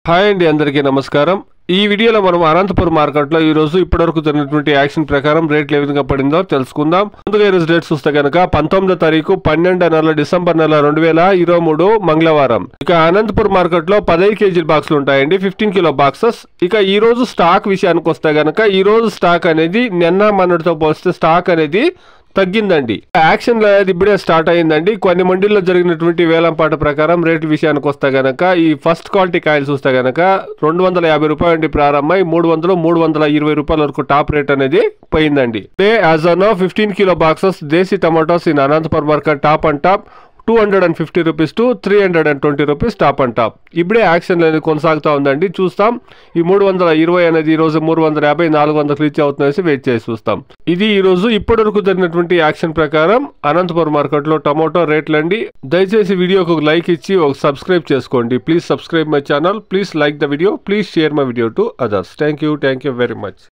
Hi అండి, అందరికీ నమస్కారం. ఈ వీడియోలో మనం అనంతపురం మార్కెట్లో ఈ రోజు ఇప్పటివరకు జరిగినటువంటి యాక్షన్ ప్రకారం రేట్లు ఏ విధంగా పడిందో తెలుసుకుందాం. ముందుగా ఈ రోజు డేట్స్ చూస్తే కనుక 19వ తారీఖు 12వ నెల డిసెంబర్ నెల 2023 మంగళవారం. ఇక అనంతపురం మార్కెట్లో 15 కేజీల బాక్సులు ఉంటాయండి, 15 కిలో బాక్సెస్. ఇక ఈ రోజు స్టాక్ విషయానికి వస్తే కనుక ఈ రోజు స్టాక్ అనేది నిన్న మొన్నటితో పోలిస్తే స్టాక్ అనేది తగ్గిందండి. యాక్షన్ అనేది ఇప్పుడే స్టార్ట్ అయ్యిందండి. కొన్ని మండీల్లో జరిగినటువంటి వేలంపాట ప్రకారం రేటు విషయానికి వస్తే గనక ఈ ఫస్ట్ క్వాలిటీ కాయలు చూస్తే గనక 250 రూపాయల నుండి ప్రారంభమై 320 రూపాయల వరకు టాప్ రేట్ అనేది పోయిందండి. యాజ్ ఆన్ 15 కిలో బాక్సెస్ దేశీ tomatoes in Anantapuram market top and top 250 rupees to 320 rupees top and top. ఇప్పుడే యాక్షన్ అనేది కొనసాగుతూ ఉందండి. చూస్తాం ఈ 320 అనేది ఈ రోజు 350 400 రీచ్ అవుతుందనేసి వెయిట్ చేసి చూస్తాం. ఇది ఈ రోజు ఇప్పటి వరకు జరిగినటువంటి యాక్షన్ ప్రకారం అనంతపురం మార్కెట్ లో టమాటో రేట్లు అండి. దయచేసి వీడియోకి ఒక లైక్ ఇచ్చి ఒక సబ్స్క్రైబ్ చేసుకోండి. Please subscribe my channel, please like the video, please share my video to others. Thank you very much.